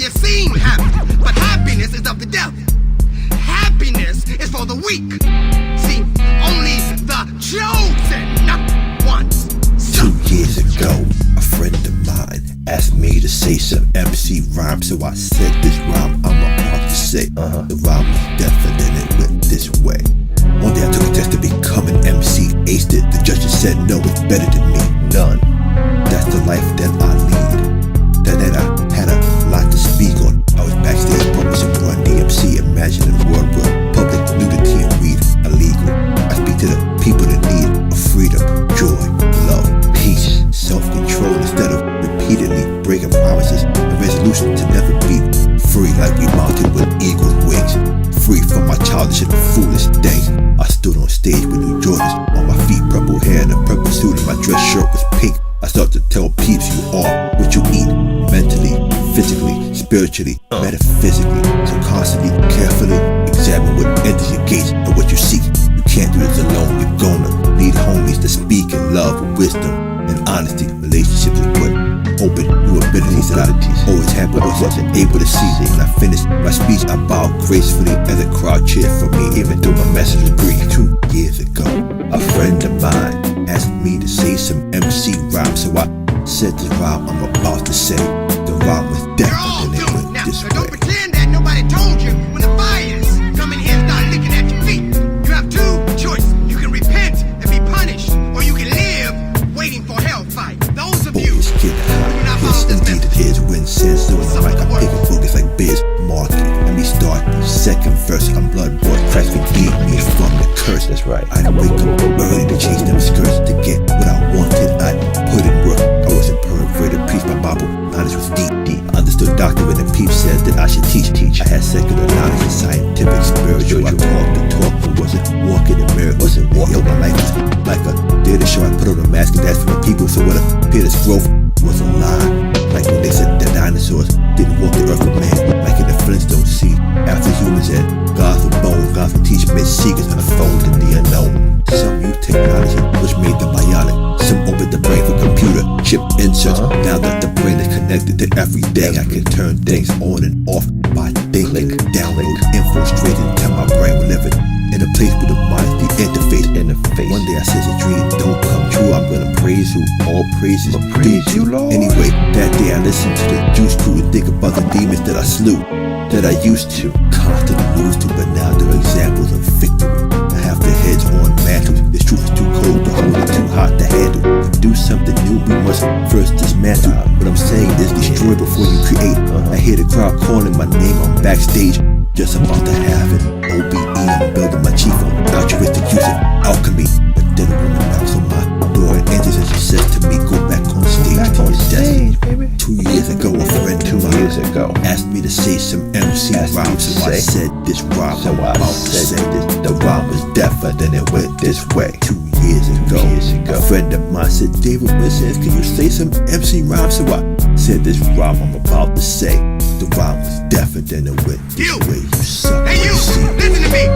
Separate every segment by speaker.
Speaker 1: You seem happy, but happiness is of the devil. Happiness is for the weak. See, only the chosen ones.
Speaker 2: 2 years ago, a friend of mine asked me to say some MC rhyme, so I said this rhyme I'm about to say. The rhyme was definite and it went this way. One day I took a test to become an MC, aced it. The judges said no, it's better than me, none. That's the life that I lead. That I had a lot to speak on. I was backstage promising Run DMC. Imagine a world where public nudity and weed illegal. I speak to the people in need of freedom, joy, love, peace, self-control instead of repeatedly breaking promises and resolution to never be free like we mounted with eagle's wings. Free from my childish and foolish things. I stood on stage with New Jordans on my feet, purple hair and a purple suit, and my dress shirt was pink. I start to tell peeps you are what you eat, mentally, physically, spiritually, metaphysically. So constantly, carefully examine what enters your gates and what you seek. You can't do this alone. You're gonna need homies to speak in love, wisdom, and honesty. Relationships is what open new abilities that I always had but wasn't able to see. When I finished my speech, I bowed gracefully as a crowd cheered for me, even though my message was brief. 2 years ago, a friend of mine asked me to say some MC rhyme, so I said the rhyme I'm about to say. The rhyme was different and it went this way.
Speaker 1: Don't pretend that nobody told you when the fires come in here and start licking at your feet. You have two choices. You can repent and be punished, or you can live waiting for hellfire. Those of you
Speaker 2: Boys get high, yes indeed it is. When says so in the mic, I'm picking focus like Biz Market. Let me start the second verse. I'm blood bought, Christ redeemed me from the curse. That's right. I wake up early to chase them skirts to get what I wanted. I put in work. I wasn't perverted, preached my Bible. Knowledge was deep. I understood doctrine and peeps said that I should teach. I had secular knowledge and scientific, spiritual. I talked the talk, but wasn't walking in miracles. My life was like a theater show. I put on a mask and that's for the people. So what appeared as growth was a lie. Like when they said that dinosaurs didn't walk the earth with man, like in the Flintstones. See, after humans and gods with bones, gods would teach men secrets unfolding the unknown. Some new technology which made them bionic. Some opened the brain for computer chip inserts. Now that the brain is connected to everything, I can turn things on and off by thinking. Download info straight into my brain. We're living in a place with a mind, the interface. One day I said a dream don't come true. I'm gonna praise you, all praises praise you, Lord. Anyway, that day I listened to the Juice Crew and think about the demons that I slew, that I used to constantly lose to, but now they're examples of victory. I have their heads on mantles. This truth is too cold to hold, it too hot to handle. To do something new, we must first dismantle. What I'm saying is destroy before you create. I hear the crowd calling my name. I'm backstage, just about to have it. OBE, I'm building my chief on altruistic use of alchemy. But then a woman knocks on my door and enters and she says to me, go back on stage to your destiny. 2 years ago, a friend asked me to say some MC rhyme, so I said this rhyme I'm about to say. The rhyme was different and it went this way. 2 years ago, a friend of mine said, David Wizards, can you say some MC rhyme? So I said this rhyme I'm about to say. The rhyme was different and it went this way. You suck.
Speaker 1: Hey you, listen to me.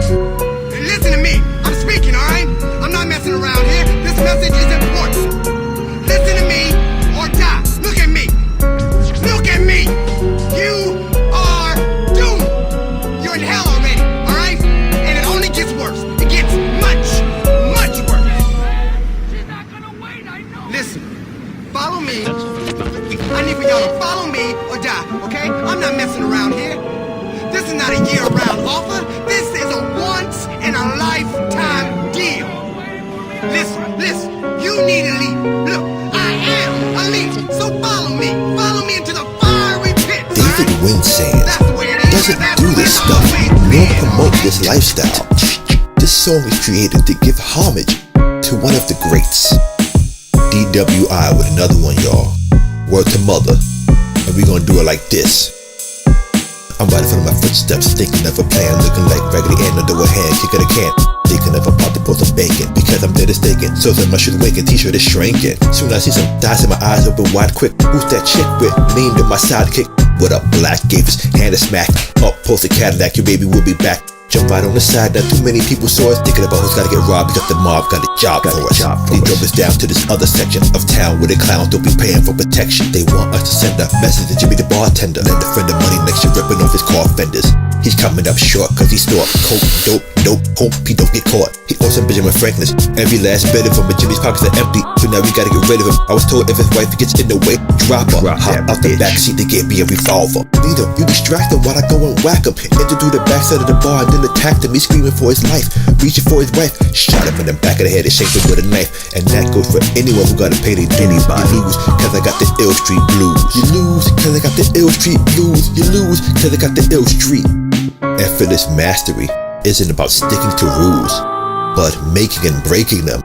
Speaker 1: Listen to me. I'm speaking, alright? I'm not messing around here. This message is important. Listen to me or die. Look at me. Look at me. You are doomed. You're in hell already, alright? And it only gets worse. It gets much, much worse. She's not gonna wait, I know. Listen, follow me. I need for y'all to follow me or die, okay? I'm not messing around here. This is not a year-round offer. This is a once-in-a-lifetime deal. Listen, you need a lead. Look, I am a lead, so follow me. Follow me into the fiery pit.
Speaker 2: David Wynn doesn't do this stuff, nor promote this lifestyle. This song is created to give homage to one of the greats. DWI with another one, y'all. Word to mother, and we gonna do it like this. I'm right in front of my footsteps, thinking of a plan, looking like Raggedy Ann under a hand, kicking a can, thinking of a pot to put some bacon, because I'm dead mistaken. So then my shoes waking, t-shirt is shrinking. Soon I see some thighs and my eyes open wide quick. Who's that chick with? Named in my sidekick. What up, Black? Gave his hand a smack. Up, post a Cadillac, your baby will be back. Jump right on the side, not too many people saw us. Thinking about who's gotta get robbed because the mob got a job for us. They drove us down to this other section of town where the clowns don't be paying for protection. They want us to send a message to Jimmy the bartender. Lend a friend of money next to ripping off his car fenders. He's coming up short cause he stole coke, dope, hope he don't get caught. He owes some Benjamin Franklin's. Every last bit of him, but Jimmy's pockets are empty, so now we gotta get rid of him. I was told if his wife gets in the way, drop her. Hop out the backseat, they gave me a revolver. Leader, you distract him while I go and whack him. Enter through the backside of the bar and then attacked him. He's screaming for his life, reaching for his wife. Shot him in the back of the head and shaped him with a knife. And that goes for anyone who gotta pay their dues. You lose cause I got the ill street blues. You lose cause I got the ill street blues. You lose cause I got the ill street. Effortless mastery isn't about sticking to rules, but making and breaking them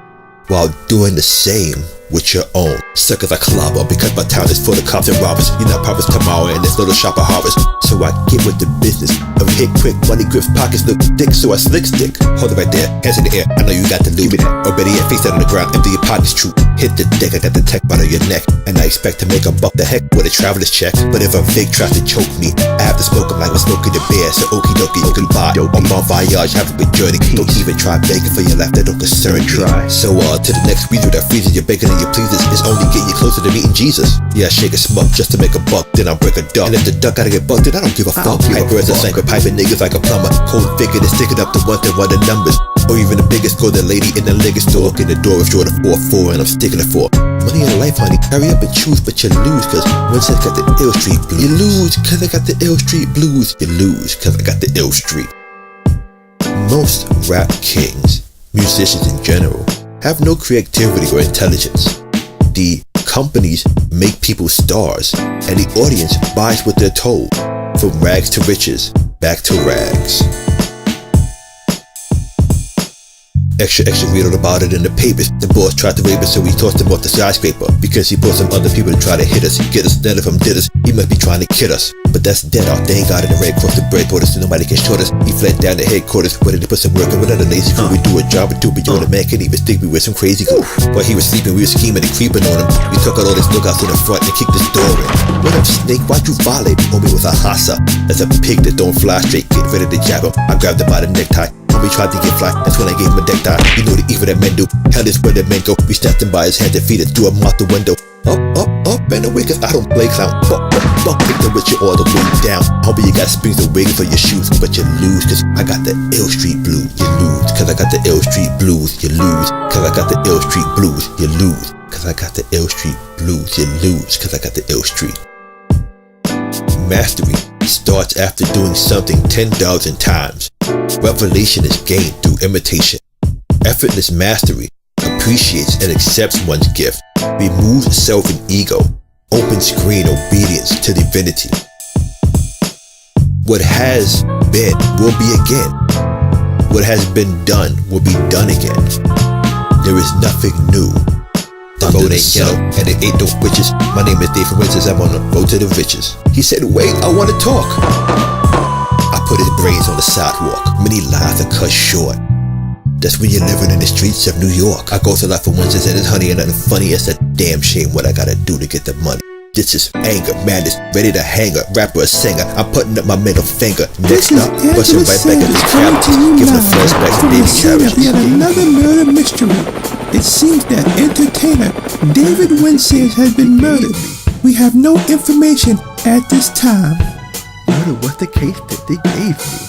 Speaker 2: while doing the same with your own. Suckers I clobber because my town is full of cops and robbers. You're not promised tomorrow in this little shop of horrors. So I get with the business of hit quick, money grips, pockets look thick, so I slick stick. Hold it right there, hands in the air, I know you got the loot. Or better yet, face down on the ground, empty your pockets true. Hit the deck, I got the tech out of your neck, and I expect to make a buck the heck with a traveler's check. But if a Vic tries to choke me, I have to smoke him like we're smoking the bear. So okie dokie, goodbye, on bon voyage, have a good journey. Don't even try begging for your life, that don't concern me. So to the next weasel that freezes your bacon and your pleases is only get you closer to meeting Jesus. Yeah, I shake a smoke just to make a buck, then I break a duck. And if the duck gotta get bucked, then I don't give a fuck. Hyper as a sniper, piping niggas like a plumber. Cold figure to stick it up to one to one the numbers. Or even the biggest, go the lady in the liquor store. Look in the door, it's draw the 4-4 and I'm sticking it for. Money in life, honey, hurry up and choose, but you lose cause once I got the ill street blues. You lose cause I got the ill street blues. You lose cause I got the ill street. Most rap kings, musicians in general, have no creativity or intelligence. The companies make people stars, and the audience buys what they're told. From rags to riches, back to rags. Extra, read all about it in the papers. The boss tried to rape us, so we tossed him off the skyscraper. Because he brought some other people to try to hit us, get us. None of them did us, he must be trying to kid us. But that's dead out, they ain't got it. The Red Cross, the bread borders, so nobody can short us. He fled down the headquarters, where they put some work in. We're not a lazy crew, we do a job or two beyond. The man can't even think we were some crazy girl. While he was sleeping, we were scheming and creeping on him. We took out all his lookouts in the front and kicked his door in. What up, snake, why'd you violate? Homie was a hassa. That's a pig that don't fly straight, get ready to jab him. I grabbed him by the necktie. We tried to get fly, that's when I gave him a deck tie. You know the evil that men do, hell is where the men go. We snapped him by his hands and feet and threw him out the window. Up and away cause I don't play clown. Fuck, kick the with you all the way down. Homie, you got springs and wings for your shoes, but you lose cause I got the ill street blues. You lose cause I got the ill street blues. You lose cause I got the ill street blues. You lose cause I got the ill street blues. You lose cause I got the ill street. Mastery starts after doing something 10,000 times. Revelation is gained through imitation. Effortless mastery appreciates and accepts one's gift, removes self and ego, open screen obedience to divinity. What has been will be again. What has been done will be done again. There is nothing new. The road ain't yellow and it ain't no witches. My name is Dave from Winston, I'm on the road to the riches. He said, wait, I wanna talk. I put his brains on the sidewalk. Many lives are cut short. That's when you're living in the streets of New York. I go to life for Winston and it's honey and nothing funny. It's a damn shame what I gotta do to get the money. This is anger, madness, ready to hang a rapper, a singer. I'm putting up my middle finger. Next up, busting right back at the cabbages, giving a flashback to baby cabbages.
Speaker 3: Yet another murder mystery. It seems that entertainer David Winston has been murdered. We have no information at this time.
Speaker 2: Murder was the case that they gave me.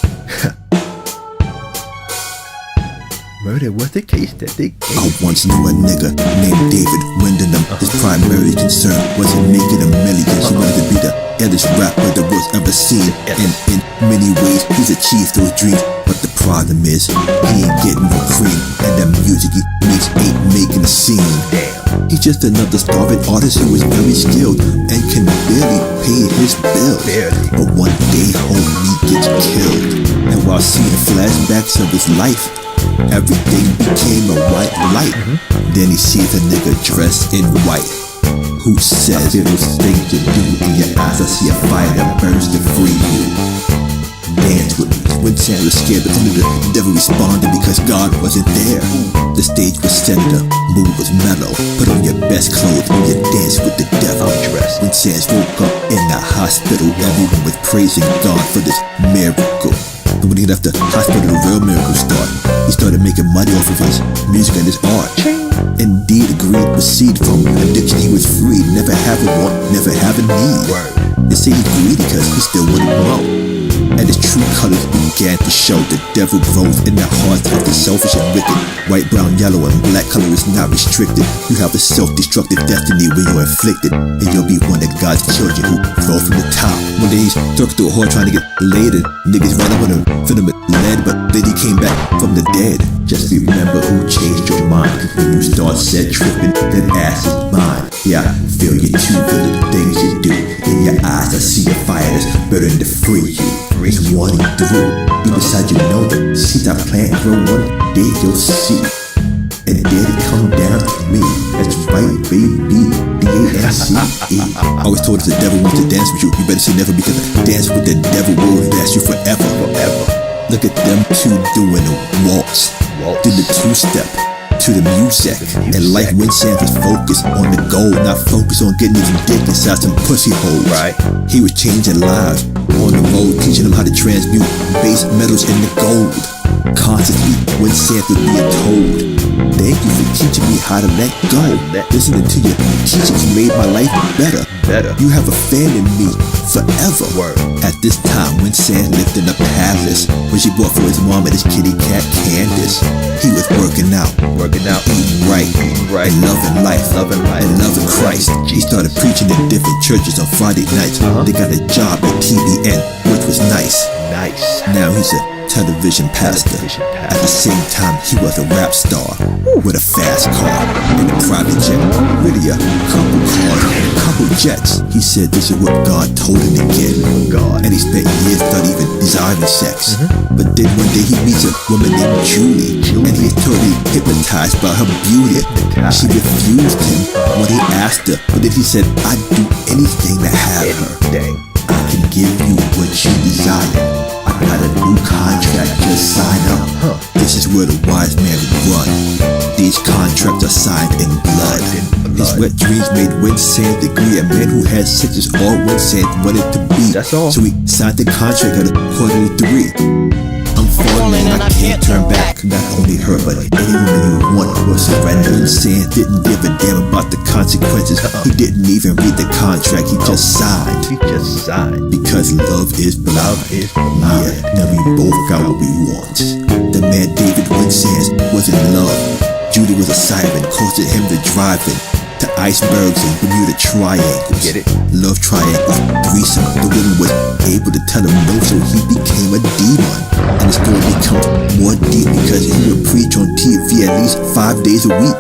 Speaker 2: Murder was the case that they gave me. I once knew a nigga named David Wyndham. His primary concern wasn't making a million. He wanted to be the illest rapper the world's ever seen. And in many ways, he's achieved those dreams. But the problem is, he ain't getting no cream. And the music he makes ain't making a scene. He's just another starving artist who is very skilled and can barely pay his bills. But one day, homie gets killed. And while seeing flashbacks of his life, everything became a white light. Then he sees a nigga dressed in white who says there's things to do in your eyes. I see a fire that burns to free you. Dance with me. When Sam was scared, but the devil responded because God wasn't there. The stage was set, the mood was mellow. Put on your best clothes and you dance with the devil. When Sam woke up in the hospital, everyone was praising God for this miracle. And when he left the hospital, the real miracle started. He started making money off of his music and his art. Indeed, agreed, proceed from addiction. He was free, never have a want, never have a need. They say he's greedy because he still wanted more. And his true colors began to show. The devil grows in the hearts of the selfish and wicked. White, brown, yellow, and black color is not restricted. You have a self-destructive destiny when you're inflicted, and you'll be one of God's children who fall from the top. One day he's stuck through a hole trying to get laid, and niggas ran up on him, filled him with lead, but then he came back from the dead. Just remember who changed your mind. When you start set tripping, that ass is mine. Yeah, I feel you too good at the things you do. In your eyes, I see a fire that's burning to free you. It's one through. You decide you know that seeds I plant grow one day you'll see. And dare to come down to me. That's right, baby. D-A-N-C-E. I was told if the devil wants to dance with you, you better say never, because dance with the devil will last you forever. Look at them two doing a waltz. Do the two-step to the music. And like when Sam was focused on the goal, not focused on getting his dick inside some pussy holes. He was changing lives on the road, teaching them how to transmute base metals into gold. Constantly when Sam was being told, thank you for teaching me how to let go. Listening to your teachings made my life better. You have a fan in me forever. At this time when Sam lived in a palace, when she bought for his mom and his kitty cat Candace, he was working out, eating right, and loving life, and loving Christ. He started preaching in different churches on Friday nights. They got a job at TBN, which was nice. Now he's a television pastor. At the same time, he was a rap star with a fast car and a private jet. Really a couple cars and a couple jets. He said this is what God told him to get. And he spent years without even desiring sex. But then one day he meets a woman named Julie, and he is totally hypnotized by her beauty. She refused him when he asked her, but then he said, I'd do anything to have her. I can give you what you desire. I got a new contract, just sign up. This is where the wise man would run. These contracts are signed in blood. His wet dreams made Winsand degree. A man who had sex is all Winsand wanted to be. So he signed the contract at 2:45. I'm falling and I can't turn back. Not only her, but any woman you want will surrender. Winsand didn't give a damn about the consequences. He didn't even read the contract, he just signed. Because love is blind. Yeah, now we both got what we want. The man David Winsand was in love. Judy was a siren, causing him to driving to icebergs and Bermuda triangles. Love triangles, threesome. The woman was able to tell him no, so he became a demon. And the story becomes more deep because he would preach on TV at least 5 days a week.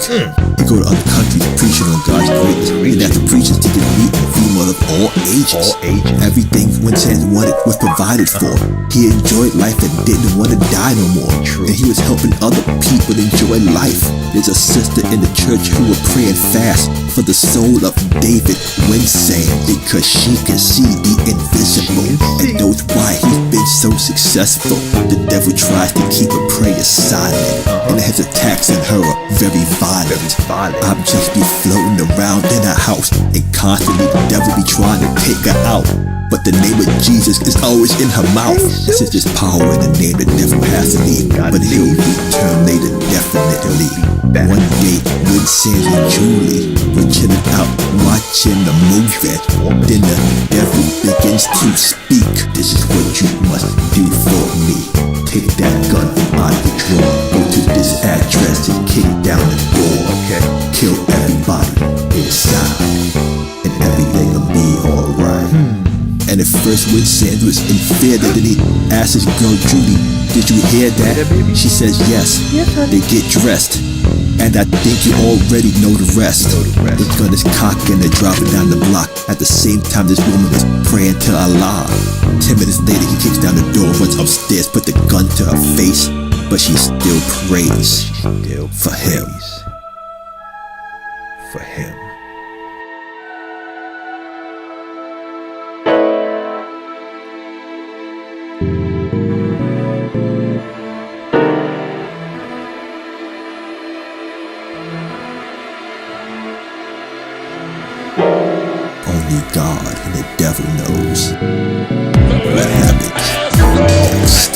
Speaker 2: He'd go to other countries preaching on God's greatness. And after preaching, he could meet and female of all ages. Everything Winsand wanted was provided for. He enjoyed life and didn't want to die no more. And he was helping other people enjoy life. There's a sister in the church who was praying fast for the soul of David Winsand, because she can see the invisible and knows why he's been so successful. The devil tries to keep her prayer silent, and his attacks on her are very violent. Objects be floating around in her house, and constantly the devil be trying to take her out. But the name of Jesus is always in her mouth. This is just power in the name that never has to leave, but he'll return later definitely. One day, Winsand and Julie were chilling out watching the movie. Then the devil begins to speak. This is what you must do for me. Take that gun from out the drawer. Go to this address and kick down the door. Kill everybody inside, and everything will be alright. And at first Winsand was in fear, that then he asked his girl Judy, did you hear that? She says yes. They get dressed, and I think you already know the rest. The gun is cocked and they're driving down the block. At the same time this woman is praying to Allah. 10 minutes later he kicks down the door, runs upstairs, put the gun to her face, but she still prays for him. Only God and the devil knows what happens next.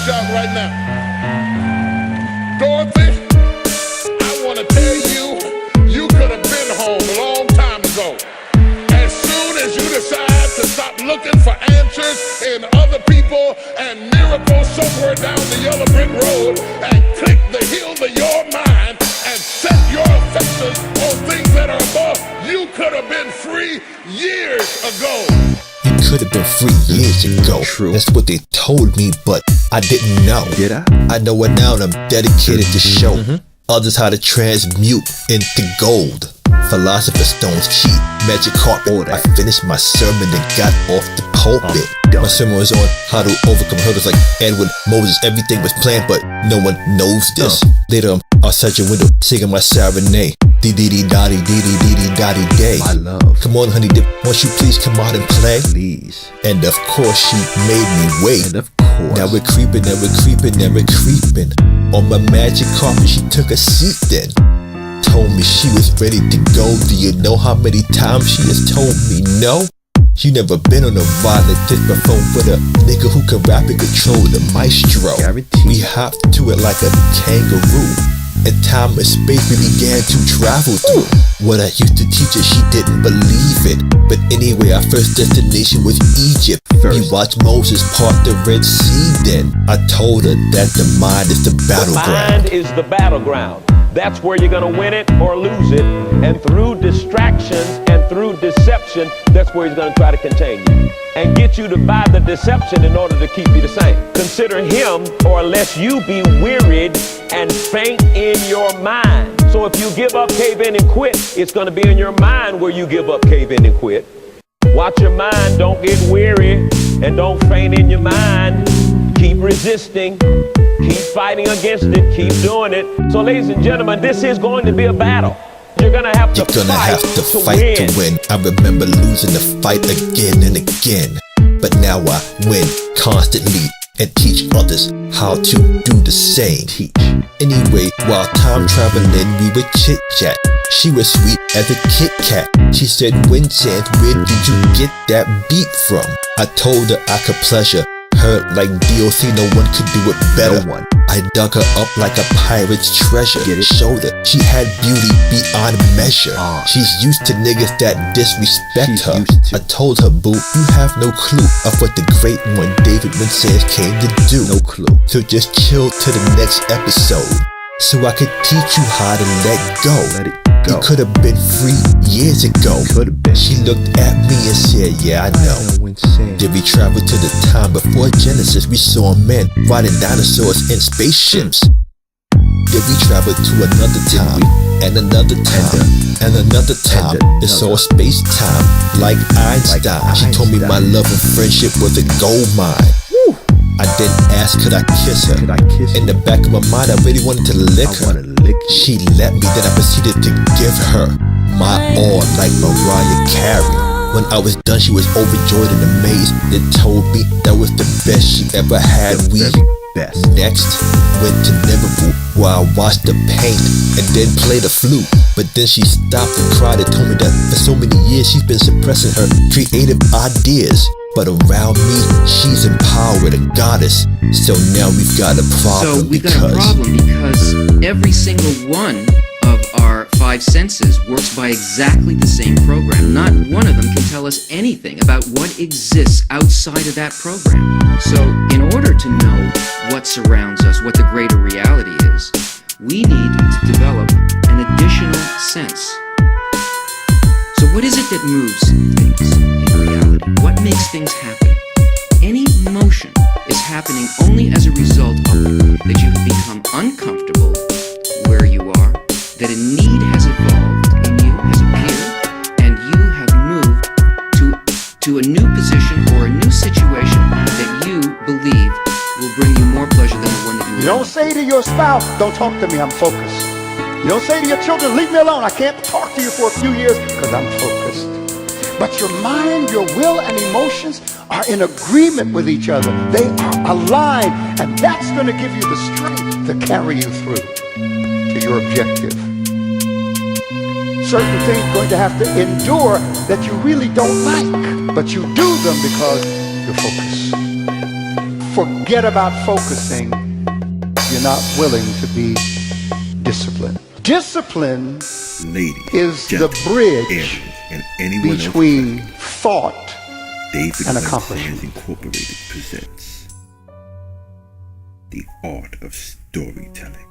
Speaker 4: shout right now. Dorothy, I want to tell you, you could have been home a long time ago. As soon as you decide to stop looking for answers in other people and miracles somewhere down the yellow brick road and click the hill of your mind and set your affections on things that are above, you could have been free years ago.
Speaker 2: You could have been free years ago.
Speaker 5: True.
Speaker 2: That's what they told me, but I didn't know.
Speaker 5: Did I?
Speaker 2: I know it now, and I'm dedicated to show others how to transmute into gold. Philosopher's stones, cheat, magic carpet. I finished my sermon and got off the pulpit. My sermon was on how to overcome hurdles like Edwin, Moses. Everything was planned, but no one knows this. Later, I'm outside your window singing my serenade. Dee-dee-dee-dotty, dee-dee-dee-dee-dotty day.
Speaker 5: My love.
Speaker 2: Come on, honey dip, won't you please come out and play?
Speaker 5: Please.
Speaker 2: And of course, she made me wait.
Speaker 5: And of course.
Speaker 2: Now we're creeping, now we're creeping, now we're creeping. On my magic carpet, she took a seat then. Told me she was ready to go. Do you know how many times she has told me no? You never been on a ride like this before with a nigga who can rap and control the maestro.
Speaker 5: Guaranteed.
Speaker 2: We hopped to it like a kangaroo. In time and space we began to travel through. What I used to teach her, she didn't believe it. But anyway, our first destination was Egypt. We watched Moses part the Red Sea then. I told her that the mind is the battleground.
Speaker 6: The mind is the battleground. That's where you're gonna win it or lose it. And through distractions and through deception, that's where he's gonna try to contain you and get you to buy the deception in order to keep you the same. Consider him, or lest you be wearied and faint in your mind. So if you give up, cave in, and quit, it's gonna be in your mind where you give up, cave in, and quit. Watch your mind, don't get weary, and don't faint in your mind. Keep resisting, keep fighting against it, keep doing it. So ladies and gentlemen, this is going to be a battle. You're gonna have to fight
Speaker 2: to win. I remember losing the fight again and again, but now I win constantly and teach others how to do the same.
Speaker 5: Teach.
Speaker 2: Anyway, while time traveling, we would chit chat. She was sweet as a Kit Kat. She said, "Winchance, where did you get that beat from?" I told her I could pleasure her like DOC, no one could do it better.
Speaker 5: No one.
Speaker 2: I dug her up like a pirate's treasure.
Speaker 5: Get it?
Speaker 2: Showed her she had beauty beyond measure. She's used to niggas that disrespect
Speaker 5: She's
Speaker 2: her.
Speaker 5: used to.
Speaker 2: I told her, boo, you have no clue of what the great one David Winsett came to do.
Speaker 5: No clue.
Speaker 2: So just chill to the next episode, so I could teach you how to let go.
Speaker 5: Let it
Speaker 2: You
Speaker 5: go.
Speaker 2: could have been free years ago.
Speaker 5: Could have been.
Speaker 2: She looked at me and said, yeah, I know. Did we travel to the time before Genesis? We saw men riding dinosaurs in spaceships. Did we travel to another time, and another time, and another time? It's all space-time, like Einstein. She told me my love and friendship was a gold mine. I didn't ask, could I kiss her?
Speaker 5: Could I kiss her?
Speaker 2: In the back of my mind, I really wanted to lick
Speaker 5: I
Speaker 2: her.
Speaker 5: wanna lick her.
Speaker 2: She let me, then I proceeded to give her my all like Mariah Carey. When I was done, she was overjoyed and amazed. They told me that was the best she ever had. We
Speaker 5: Best.
Speaker 2: next went to Liverpool, where I watched her paint and then play the flute. But then she stopped and cried and told me that for so many years she's been suppressing her creative ideas. But around me, she's empowered, a goddess. So now we've got a problem.
Speaker 7: So we've got a problem because every single one of our five senses works by exactly the same program. Not one of them can tell us anything about what exists outside of that program. So in order to know what surrounds us, what the greater reality is, we need to develop an additional sense. So what is it that moves things in reality? What makes things happen? Any motion is happening only as a result of that you have become uncomfortable where you are, that a need has evolved in you, has appeared, and you have moved to a new position or a new situation that you believe will bring you more pleasure than the one that you
Speaker 8: You don't say to your spouse, don't talk to me, I'm focused. You don't say to your children, leave me alone, I can't talk to you for a few years because I'm focused. But your mind, your will, and emotions are in agreement with each other. They are aligned, and that's going to give you the strength to carry you through to your objective. Certain things are going to have to endure that you really don't like, but you do them because you're focused. forget about focusing, you're not willing to be disciplined. Discipline
Speaker 2: Ladies,
Speaker 8: is the
Speaker 2: gentlemen,
Speaker 8: bridge
Speaker 2: Aries, and anyone else
Speaker 8: between thought
Speaker 2: David
Speaker 8: and
Speaker 2: Winston
Speaker 8: accomplishment.
Speaker 2: Incorporated presents The Art of Storytelling.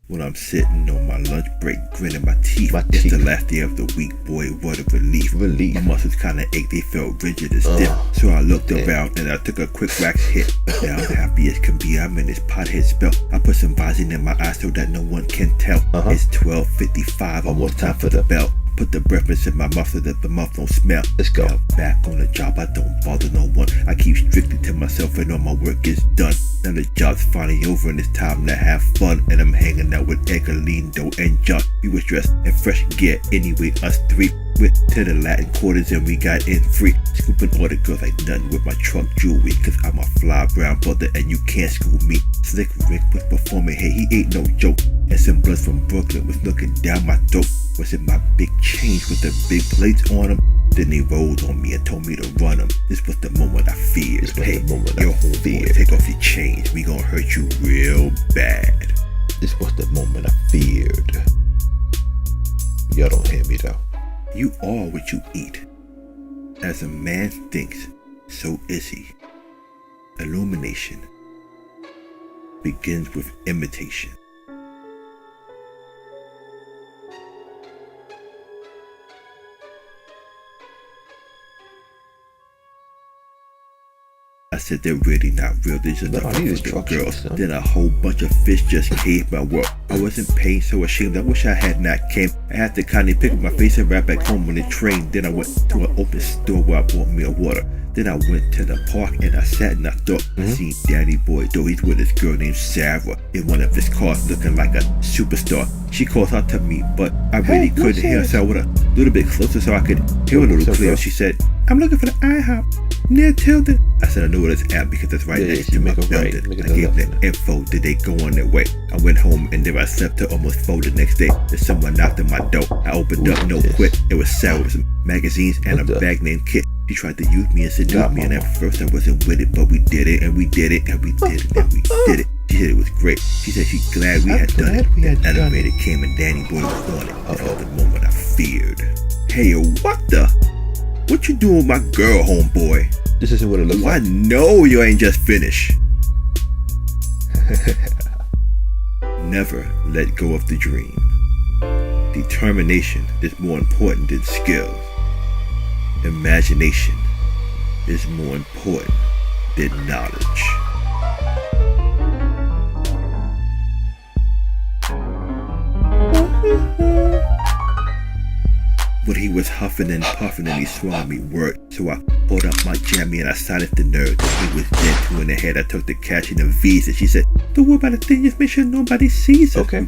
Speaker 2: When I'm sitting on my lunch break, grinning my teeth. It's the last day of the week, boy, what a relief. My muscles kinda ached, they felt rigid and stiff. So I looked around and I took a quick wax hit. Now I'm happy as can be, I'm in this pothead spell. I put some Visine in my eyes so that no one can tell. It's 12:55, almost time for the bell. Put the breakfast in my mouth so that the mouth don't smell. Let's go. Now back on the job, I don't bother no one. I keep strictly to myself and all my work is done. Now the job's finally over and it's time to have fun. And I'm hanging out with Edgar, Lindo, and John. We was dressed in fresh gear anyway, us three. Went to the Latin quarters and we got in free. Scooping all the girls like nothing with my trunk jewelry. Cause I'm a fly brown brother and you can't school me. Slick Rick was performing, hey, he ain't no joke. And some bloods from Brooklyn was looking down my throat. Was in my big chains with the big plates on them. Then they rolled on me and told me to run them. This was the moment I feared. Hey, your homeboy, take off your chains. We gon' hurt you real bad. This was the moment I feared. Y'all don't hear me though. You are what you eat. As a man thinks, so is he. Illumination begins with imitation. I said they're really not real, they're just a bunch of girls. Then a whole bunch of fish just caved my world. I was in pain, so ashamed, I wish I had not came. I had to kindly pick up my face and ride back home on the train. Then I went to an open store where I bought me a water. Then I went to the park and I sat and I thought, I seen Daddy Boy, though he's with this girl named Sarah in one of his cars looking like a superstar. She calls out to me, but I really couldn't hear her, so I went a little bit closer so I could hear a little clearer. She said, I'm looking for the IHOP near Tilden. I said, I know where it's at because it's right next to my building. I gave them info, did they go on their way? I went home and there I slept till almost 4 the next day. Then someone knocked on my door. I opened up, no quit. It was Sarah with some magazines and a bag named Kit. She tried to use me and seduce me, and at first I wasn't with it, but we did it, and we did it, and we did it, and we did it. She said it was great. She said she's glad we had done it. The elevator came and Danny Boy was on it. This was the moment I feared. Hey, what the? What you doing with my girl, homeboy? This isn't what it looks like. I know you ain't just finished. Never let go of the dream. Determination is more important than skills. Imagination is more important than knowledge. But he was huffing and puffing and he swallowed me word. So I pulled up my jammy and I silenced the nerd. He was dead 2 in the head. I took the cash and the V's and she said, don't worry about a thing, just make sure nobody sees us. Okay.